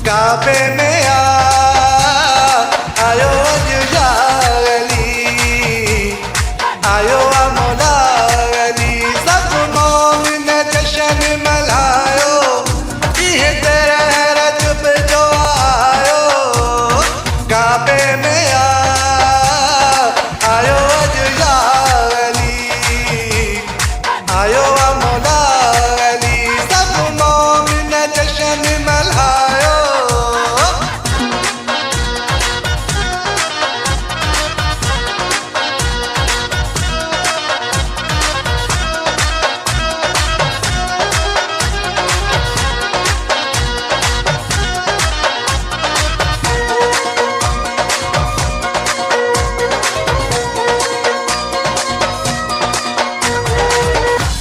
काबे में आयो अजुजा अली, आयो मौला अली। सब मोमिन जश्न मल्हायो, ये तेरा रजब जो आयो। काबे में आयो अजुजा अली, आयो मौला अली। सब मोमिन जश्न मल्हायो।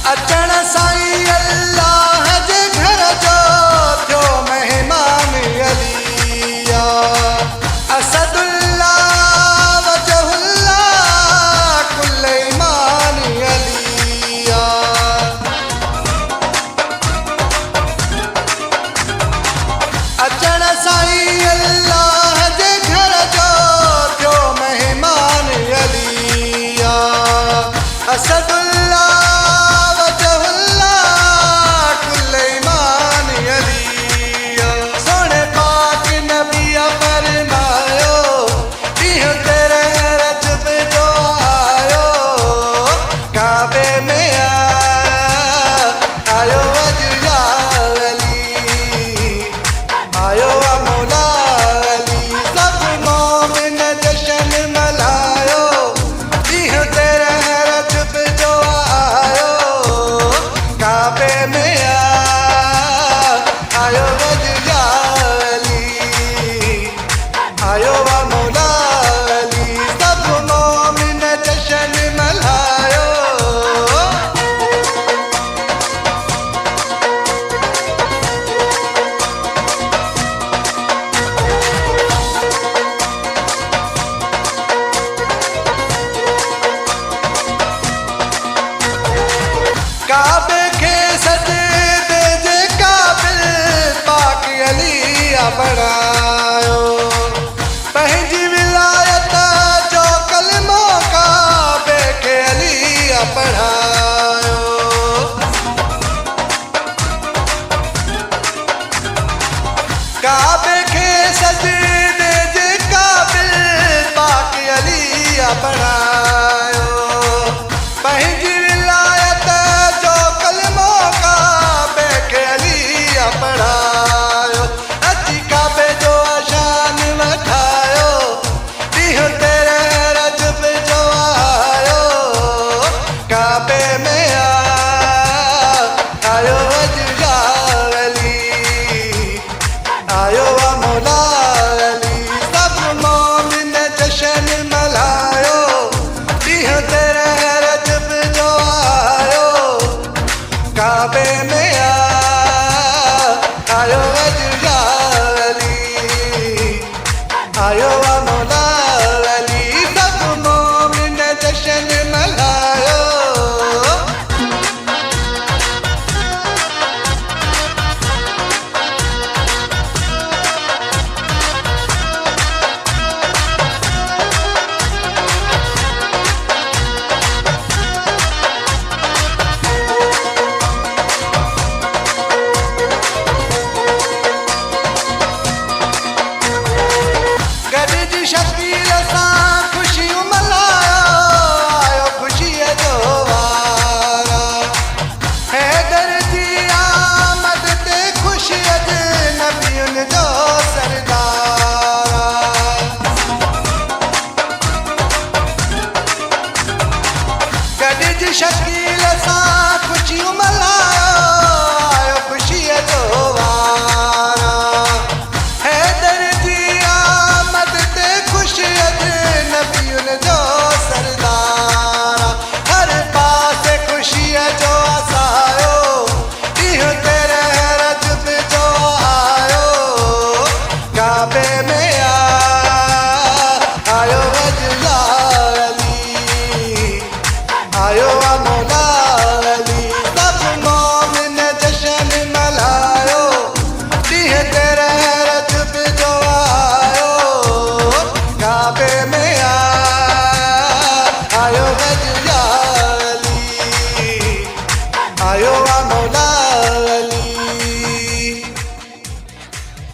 अचण साईं अल्लाह जे घर जो थियो मेहमान अलिया। असदुल्लाह वजहुल्लाह कुल ईमान अलिया। अचण साईं अल्लाह जे घर जो थियो मेहमान अलिया। असदुल्लाह काबे के सजदे जे काबिल पाक अली बणायो। पंहिंजी विलायत जो कलमो काबे के अली पढ़ायो। काबे के सजदे जे काबिल पाक अली बणायो। पंहिंजी पढ़ायो। अची काबे जो शान वठायो, ॾींहुं तेरे रजब जो आयो। काबे में आयो अजुजा अली, आयो मौला अली। सब मोमिन जश्न मल्हायो, ॾींहुं तेरे रजब जो आयो। काबे में आयो अजुजा अली, आयो मौला अली। सब मोमिन जश्न मल्हायो। गॾिजी शकील सां ख़ुशियूं मल्हायो, आयो ख़ुशीअ जो वारा। हैदर जी आमद ते ख़ुशी अजनबियुनि जो सरदारा। गॾिजी शकील सां ख़ुशियूं मल्हायो, आयो ख़ुशीअ जो वारा। हैदर जी नबियुनि जो सरदारा। हर पासे ख़ुशीअ जो असायो, ॾींहुं तेरे रजब जो आयो। काबे में आयो अजुजा अली, आयो मौला